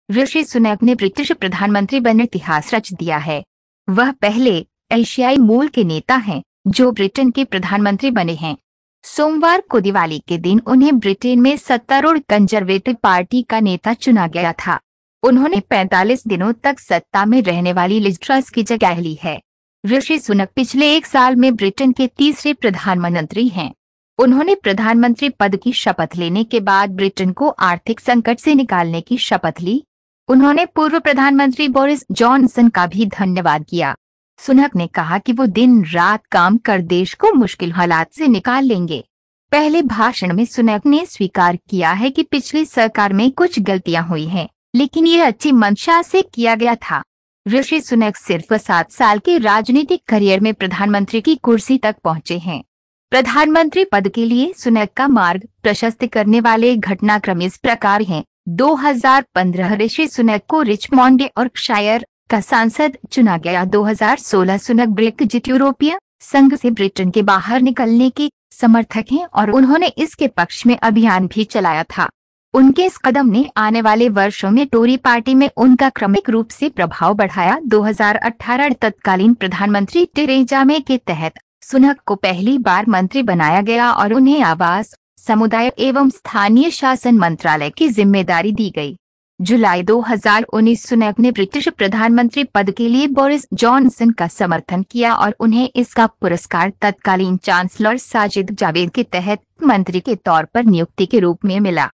ऋषि सुनक ने ब्रिटिश प्रधानमंत्री बनकर इतिहास रच दिया है। वह पहले एशियाई मूल के नेता हैं जो ब्रिटेन के प्रधानमंत्री बने हैं। सोमवार को दिवाली के दिन उन्हें ब्रिटेन में सत्तारूढ़ कंजर्वेटिव पार्टी का नेता चुना गया था। उन्होंने 45 दिनों तक सत्ता में रहने वाली लिज ट्रस की जगह ली है। ऋषि सुनक पिछले एक साल में ब्रिटेन के तीसरे प्रधानमंत्री हैं। उन्होंने प्रधानमंत्री पद की शपथ लेने के बाद ब्रिटेन को आर्थिक संकट से निकालने की शपथ ली। उन्होंने पूर्व प्रधानमंत्री बोरिस जॉनसन का भी धन्यवाद किया। सुनक ने कहा कि वो दिन रात काम कर देश को मुश्किल हालात से निकाल लेंगे। पहले भाषण में सुनक ने स्वीकार किया है कि पिछली सरकार में कुछ गलतियां हुई हैं, लेकिन ये अच्छी मंशा से किया गया था। ऋषि सुनक सिर्फ 7 साल के राजनीतिक करियर में प्रधानमंत्री की कुर्सी तक पहुंचे हैं। प्रधानमंत्री पद के लिए सुनक का मार्ग प्रशस्त करने वाले घटनाक्रम इस प्रकार हैं। 2015 ऋषि सुनक को रिचमॉन्ड यॉर्कशायर का सांसद चुना गया। 2016 सुनक ब्रेक्जिट यूरोपीय संघ से ब्रिटेन के बाहर निकलने के समर्थक हैं और उन्होंने इसके पक्ष में अभियान भी चलाया था। उनके इस कदम ने आने वाले वर्षों में टोरी पार्टी में उनका क्रमिक रूप से प्रभाव बढ़ाया। 2018 तत्कालीन प्रधानमंत्री टेरेजा मे के तहत सुनक को पहली बार मंत्री बनाया गया और उन्हें आवास, समुदाय एवं स्थानीय शासन मंत्रालय की जिम्मेदारी दी गई। जुलाई 2019 सुनक ने ब्रिटिश प्रधानमंत्री पद के लिए बोरिस जॉनसन का समर्थन किया और उन्हें इसका पुरस्कार तत्कालीन चांसलर साजिद जावेद के तहत मंत्री के तौर पर नियुक्ति के रूप में मिला।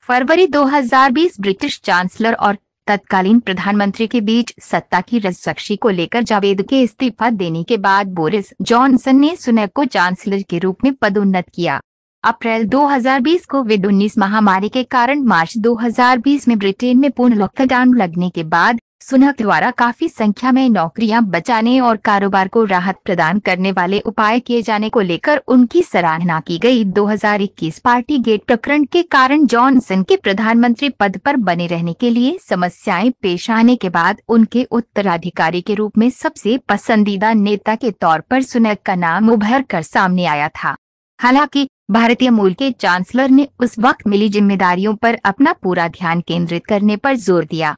फरवरी 2020 ब्रिटिश चांसलर और तत्कालीन प्रधानमंत्री के बीच सत्ता की रस्साकशी को लेकर जावेद के इस्तीफा देने के बाद बोरिस जॉनसन ने सुनक को चांसलर के रूप में पदोन्नत किया। अप्रैल 2020 कोविड-19 महामारी के कारण मार्च 2020 में ब्रिटेन में पूर्ण लॉकडाउन लगने के बाद सुनक द्वारा काफी संख्या में नौकरियां बचाने और कारोबार को राहत प्रदान करने वाले उपाय किए जाने को लेकर उनकी सराहना की गई। 2021 पार्टी गेट प्रकरण के कारण जॉनसन के प्रधानमंत्री पद पर बने रहने के लिए समस्याएं पेश आने के बाद उनके उत्तराधिकारी के रूप में सबसे पसंदीदा नेता के तौर पर सुनक का नाम उभर कर सामने आया था। हालांकि भारतीय मूल के चांसलर ने उस वक्त मिली जिम्मेदारियों पर अपना पूरा ध्यान केंद्रित करने पर जोर दिया।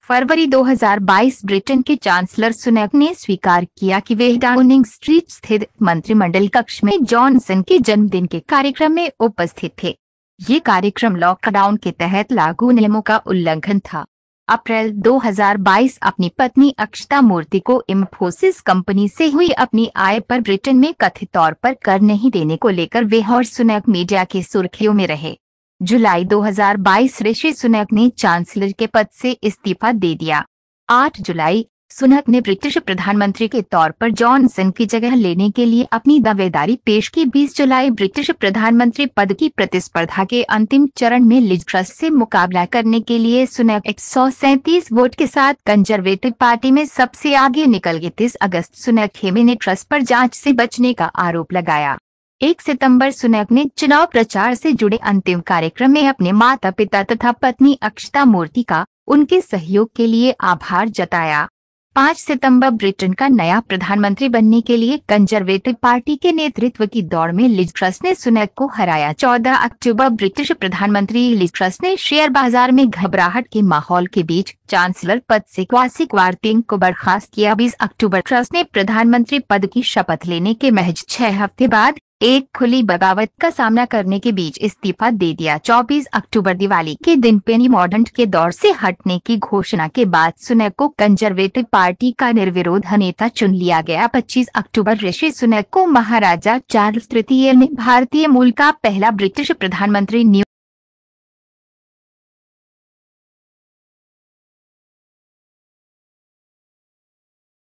फरवरी 2022 ब्रिटेन के चांसलर सुनक ने स्वीकार किया कि वे डाउनिंग स्ट्रीट स्थित मंत्रिमंडल कक्ष में जॉनसन के जन्मदिन के कार्यक्रम में उपस्थित थे। ये कार्यक्रम लॉकडाउन के तहत लागू नियमों का उल्लंघन था। अप्रैल 2022 अपनी पत्नी अक्षता मूर्ति को इंफोसिस कंपनी से हुई अपनी आय पर ब्रिटेन में कथित तौर पर कर नहीं देने को लेकर वे और सुनक मीडिया की सुर्खियों में रहे। जुलाई 2022 ऋषि सुनक ने चांसलर के पद से इस्तीफा दे दिया। 8 जुलाई सुनक ने ब्रिटिश प्रधानमंत्री के तौर पर जॉनसन की जगह लेने के लिए अपनी दावेदारी पेश की। 20 जुलाई ब्रिटिश प्रधानमंत्री पद की प्रतिस्पर्धा के अंतिम चरण में लिज ट्रस से मुकाबला करने के लिए सुनक 137 वोट के साथ कंजर्वेटिव पार्टी में सबसे आगे निकल गए। 30 अगस्त सुनक खेमे ने ट्रस पर जांच से बचने का आरोप लगाया। 1 सितंबर सुनक ने चुनाव प्रचार से जुड़े अंतिम कार्यक्रम में अपने माता पिता तथा पत्नी अक्षता मूर्ति का उनके सहयोग के लिए आभार जताया। 5 सितंबर ब्रिटेन का नया प्रधानमंत्री बनने के लिए कंजर्वेटिव पार्टी के नेतृत्व की दौड़ में लिज ट्रस ने सुनक को हराया। 14 अक्टूबर ब्रिटिश प्रधानमंत्री लिज ट्रस ने शेयर बाजार में घबराहट के माहौल के बीच चांसलर पद से क्वासी क्वार्टिंग को बर्खास्त किया। 20 अक्टूबर ट्रस ने प्रधानमंत्री पद की शपथ लेने के महज 6 हफ्ते बाद एक खुली बगावत का सामना करने के बीच इस्तीफा दे दिया। 24 अक्टूबर दिवाली के दिन पेनी मॉर्डंट के दौर से हटने की घोषणा के बाद सुनक को कंजर्वेटिव पार्टी का निर्विरोध नेता चुन लिया गया। 25 अक्टूबर ऋषि सुनक को महाराजा चार्ल्स तृतीय ने भारतीय मूल का पहला ब्रिटिश प्रधानमंत्री